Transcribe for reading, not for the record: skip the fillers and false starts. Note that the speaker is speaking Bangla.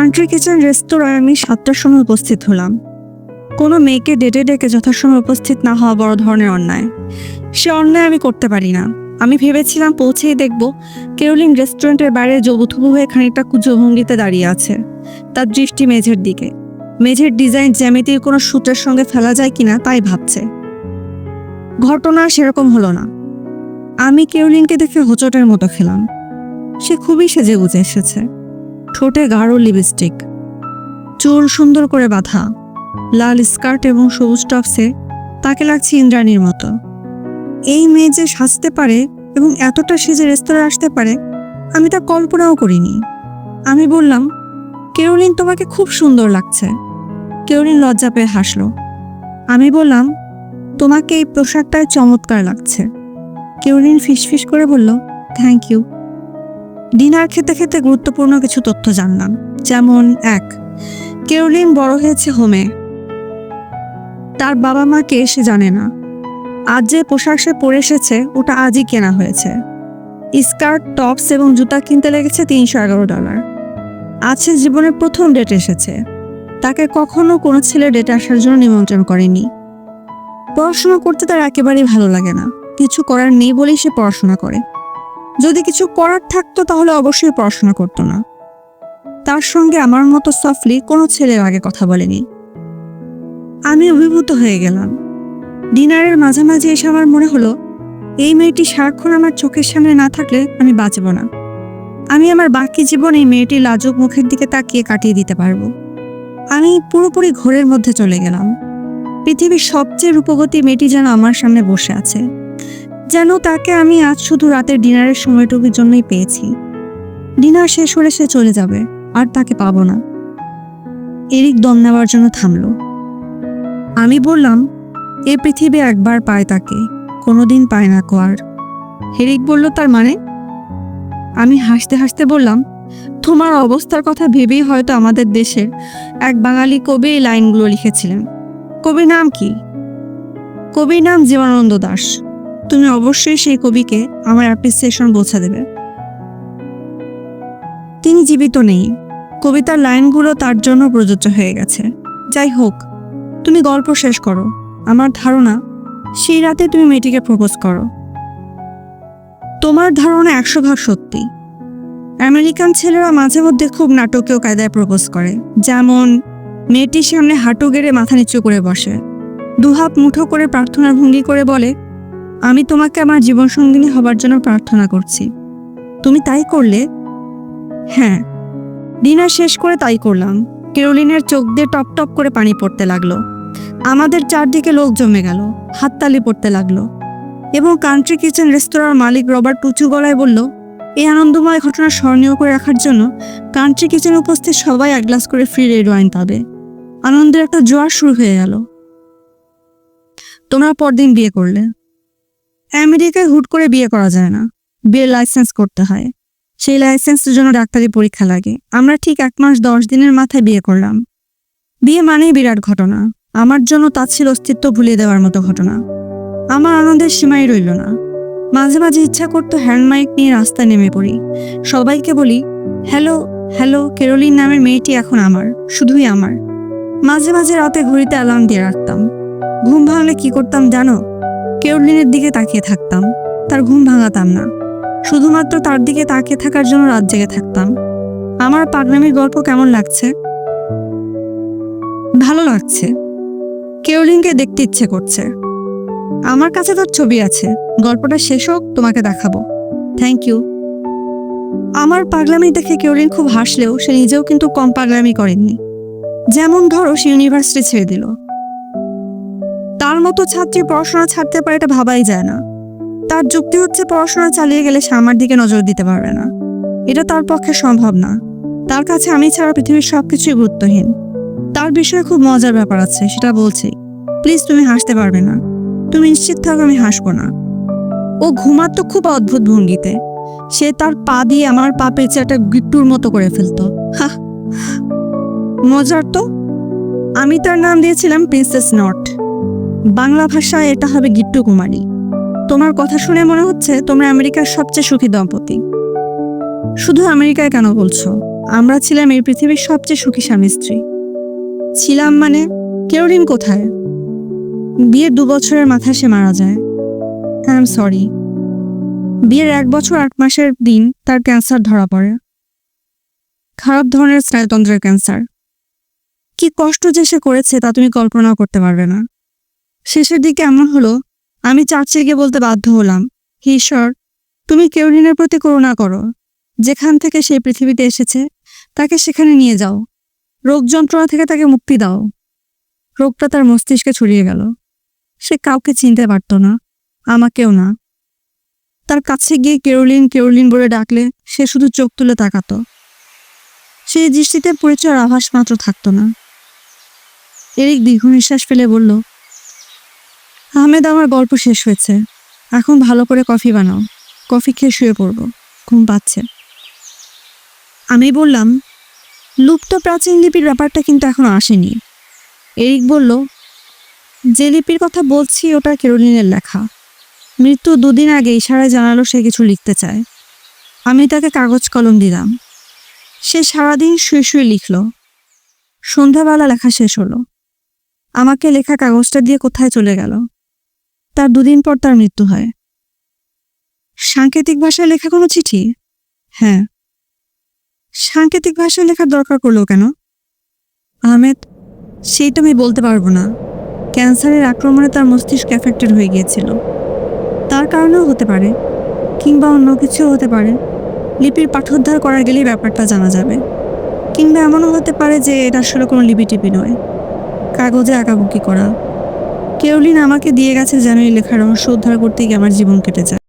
কান্ট্রি কিচেন রেস্তোরাঁয় আমি 7টার সময় উপস্থিত হলাম। কোনো মেয়েকে ডেটে ডেকে যথাসময়ে উপস্থিত না হওয়া বড় ধরনের অন্যায়। সে অন্যায় আমি করতে পারি না। আমি ভেবেছিলাম পৌঁছেই দেখব কেরোলিন রেস্টুরেন্টের বাইরে জবুথুবু হয়ে খানিকটা কুঁজো ভঙ্গিতে দাঁড়িয়ে আছে, তার দৃষ্টি মেঝের দিকে। মেঝের ডিজাইন জ্যামিতির কোনো সূত্রের সঙ্গে ফেলা যায় কিনা তাই ভাবছে। ঘটনা সেরকম হলো না। আমি কেরোলিনকে দেখে হোঁচটের মতো খেলাম। সে খুবই সেজে গুজে এসেছে। ঠোঁটে গাঢ় লিপস্টিক, চুল সুন্দর করে বাঁধা, লাল স্কার্ট এবং সবুজ টপসে তাকে লাগছে ইন্দ্রাণীর মতো। এই মেয়ে যে সাজতে পারে এবং এতটা সেজে রেস্তোরাঁয় আসতে পারে আমি তা কল্পনাও করিনি। আমি বললাম, কেরোলিন, তোমাকে খুব সুন্দর লাগছে। কেরোলিন লজ্জা পেয়ে হাসলো। আমি বললাম, তোমাকে এই পোশাকটায় চমৎকার লাগছে। কেরোলিন ফিসফিস করে বলল, থ্যাংক ইউ। ডিনার খেতে খেতে গুরুত্বপূর্ণ কিছু তথ্য জানলাম, যেমন 1, কেরোলিন বড় হয়েছে হোমে। তার বাবা মাকে সে জানে না। আজ যে পোশাক সে পরে এসেছে ওটা আজই কেনা হয়েছে। স্কার্ট, টপস এবং জুতা কিনতে লেগেছে $311। আজ সে জীবনের প্রথম ডেট এসেছে। তাকে কখনো কোনো ছেলে ডেটে আসার জন্য নিমন্ত্রণ করেনি। পড়াশোনা করতে তার একেবারেই ভালো লাগে না। কিছু করার নেই বলেই সে পড়াশোনা করে। যদি কিছু করার থাকতো তাহলে অবশ্যই পড়াশোনা করতো না। তার সঙ্গে আমার মতো সফটলি কোনো ছেলের আগে কথা বলেনি। আমি অভিভূত হয়ে গেলাম। ডিনারের মাঝামাঝি এসে আমার মনে হলো, এই মেয়েটি সারাক্ষণ আমার চোখের সামনে না থাকলে আমি বাঁচব না। আমি আমার বাকি জীবন এই মেয়েটির লাজুক মুখের দিকে তাকিয়ে কাটিয়ে দিতে পারবো। আমি পুরোপুরি ঘোরের মধ্যে চলে গেলাম। পৃথিবীর সবচেয়ে রূপবতী মেয়েটি যেন আমার সামনে বসে আছে। যেন তাকে আমি আজ শুধু রাতের ডিনারের সময়টুকুর জন্যই পেয়েছি। ডিনার শেষ হলে সে চলে যাবে, আর তাকে পাবো না। এরিক দম নেওয়ার জন্য থামলো। আমি বললাম, এ পৃথিবী একবার পায় তাকে, কোনোদিন পায় না কো আর। এরিক বলল, তার মানে? আমি হাসতে হাসতে বললাম, তোমার অবস্থার কথা ভেবেই হয়তো আমাদের দেশের এক বাঙালি কবি এই লাইনগুলো লিখেছিলেন। কবির নাম কি? কবির নাম জীবনানন্দ দাশ। তুমি অবশ্যই সেই কবিকে আমার অ্যাপ্রিসিয়েশন পৌঁছে দেবে। তিনি জীবিত নেই। কবিতার লাইনগুলো তার জন্য প্রযোজ্য হয়ে গেছে। যাই হোক, তুমি গল্প শেষ করো। আমার ধারণা সেই রাতে তুমি মেয়েটিকে প্রপোজ করো। তোমার ধারণা 100 ভাগ সত্যি। আমেরিকান ছেলেরা মাঝে মধ্যে খুব নাটকীয় কায়দায় প্রপোজ করে। যেমন, মেয়েটির সামনে হাঁটু গেড়ে মাথা নিচু করে বসে, দুহাত মুঠো করে প্রার্থনার ভঙ্গি করে বলে, আমি তোমাকে আমার জীবনসঙ্গিনী হবার জন্য প্রার্থনা করছি। তুমি তাই করলে? হ্যাঁ, ডিনার শেষ করে তাই করলাম। কেরোলিনের চোখ দিয়ে টপ টপ করে পানি পড়তে লাগলো। আমাদের চারদিকে লোক জমে গেল, হাততালি পড়তে লাগলো। এবং কান্ট্রি কিচেন রেস্তোরাঁর মালিক রবার্ট উঁচু গলায় বলল, এই আনন্দময় ঘটনা স্মরণীয় করে রাখার জন্য কান্ট্রি কিচেনে উপস্থিত সবাই 1 গ্লাস করে ফ্রি রেড ওয়াইন পাবে। আনন্দের একটা জোয়ার শুরু হয়ে গেল। তোমরা পরদিন বিয়ে করলে। আমেরিকায় হুট করে বিয়ে করা যায় না। বিয়ের লাইসেন্স করতে হয়। সেই লাইসেন্সের জন্য ডাক্তারি পরীক্ষা লাগে। আমরা ঠিক 1 মাস 10 দিনের মাথায় বিয়ে করলাম। বিয়ে মানেই বিরাট ঘটনা। আমার জন্য তা ছিল অস্তিত্ব ভুলিয়ে দেওয়ার মতো ঘটনা। আমার আনন্দের সীমাই রইল না। মাঝে মাঝে ইচ্ছা করতো হ্যান্ড মাইক নিয়ে রাস্তায় নেমে পড়ি, সবাইকে বলি, হ্যালো হ্যালো, কেরোলিন নামের মেয়েটি এখন আমার, শুধুই আমার। মাঝে মাঝে রাতে ঘড়িতে অ্যালার্ম দিয়ে রাখতাম। ঘুম ভাঙলে কি করতাম জানো? কেরোলিনের দিকে তাকিয়ে থাকতাম। তার ঘুম ভাঙাতাম না, শুধুমাত্র তার দিকে তাকিয়ে থাকার জন্য রাত জেগে থাকতাম। আমার পাগলামির গল্প কেমন লাগছে? ভালো লাগছে। কেরোলিনকে দেখতে ইচ্ছে করছে। আমার কাছে তার ছবি আছে। গল্পটা শেষ হোক, তোমাকে দেখাবো। Thank you. আমার পাগলামি দেখে কেরোলিন খুব হাসলেও সে নিজেও কিন্তু কম পাগলামি করেননি। যেমন ধরো, সে ইউনিভার্সিটি ছেড়ে দিল। তার মতো ছাত্রী পড়াশোনা ছাড়তে পারে এটা ভাবাই যায় না। তার যুক্তি হচ্ছে, পড়াশোনা চালিয়ে গেলে সে আমার দিকে নজর দিতে পারবে না। এটা তার পক্ষে সম্ভব না। তার কাছে আমি ছাড়া পৃথিবীর সবকিছুই গুরুত্বহীন। তার বিষয়ে খুব মজার ব্যাপার আছে, সেটা বলছি। প্লিজ, তুমি হাসতে পারবে না। তুমি নিশ্চিত থাকো আমি হাসবো না। ও ঘুমাতো খুব অদ্ভুত ভঙ্গিতে। সে তার পা দিয়ে আমার পা পেঁচে একটা গিট্টুর মতো করে ফেলতো। মজার তো। আমি তার নাম দিয়েছিলাম প্রিন্সেস নট। বাংলা ভাষায় এটা হবে গিট্টু কুমারী। তোমার কথা শুনে মনে হচ্ছে তোমরা আমেরিকার সবচেয়ে সুখী দম্পতি। শুধু আমেরিকায় কেন বলছো? আমরা ছিলাম এই পৃথিবীর সবচেয়ে সুখী স্বামী স্ত্রী। ছিলাম মানে, কেরোলিন কোথায়? বিয়ের 2 বছরের মাথায় সে মারা যায়। I am sorry. বিয়ের 1 বছর 8 মাসের দিন তার ক্যান্সার ধরা পড়ে। খারাপ ধরনের স্নায়ুতন্ত্রের ক্যান্সার। কি কষ্ট যে সে করেছে তা তুমি কল্পনাও করতে পারবে না। শেষের দিকে এমন হলো, আমি চার্চে গিয়ে বলতে বাধ্য হলাম, হে ঈশ্বর, তুমি কেরোলিনের প্রতি করুণা করো। যেখান থেকে সে পৃথিবীতে এসেছে তাকে সেখানে নিয়ে যাও। রোগ যন্ত্রণা থেকে তাকে মুক্তি দাও। রোগটা তার মস্তিষ্কে ছড়িয়ে গেল। সে কাউকে চিনতে পারত না, আমাকেও না। তার কাছে গিয়ে কেরোলিন কেরোলিন বলে ডাকলে সে শুধু চোখ তুলে তাকাতো। সেই দৃষ্টিতে পরিচয়ের আভাস মাত্র থাকতো না। এরিক দীর্ঘ নিঃশ্বাস ফেলে বলল, আহমেদ, আমার গল্প শেষ হয়েছে। এখন ভালো করে কফি বানাও। কফি খেয়ে শুয়ে পড়ব, ঘুম পাচ্ছে। আমি বললাম, লুপ্ত প্রাচীন লিপির ব্যাপারটা কিন্তু এখনো আসেনি। এরিক বলল, যে লিপির কথা বলছি ওটা কেরোলিনের লেখা। মৃত্যু 2 দিন আগে ইশারায় জানালো সে কিছু লিখতে চায়। আমি তাকে কাগজ কলম দিলাম। সে সারাদিন শুয়ে শুয়ে লিখল। সন্ধ্যাবেলা লেখা শেষ হলো। আমাকে লেখা কাগজটা দিয়ে কোথায় চলে গেল। তার 2 দিন পর তার মৃত্যু হয়। সাংকেতিক ভাষায় লেখা কোনো চিঠি? হ্যাঁ। সাংকেতিক ভাষায় লেখার দরকার পড়লো কেন? আহমেদ, সেইটা আমি বলতে পারবো না। ক্যান্সারের আক্রমণে তার মস্তিষ্ক এফেক্টেড হয়ে গিয়েছিল। তার কারণেও হতে পারে, কিংবা অন্য কিছুও হতে পারে। লিপির পাঠোদ্ধার করা গেলেই ব্যাপারটা জানা যাবে। কিংবা এমনও হতে পারে যে এটা আসলে কোনো লিপিটিপি নয়, কাগজে আঁকাবুকি করা। কেরোলিন আমাকে দিয়ে গেছে যেন এই লেখার রহস্য উদ্ধার করতে গিয়ে আমার জীবন কেটে যায়।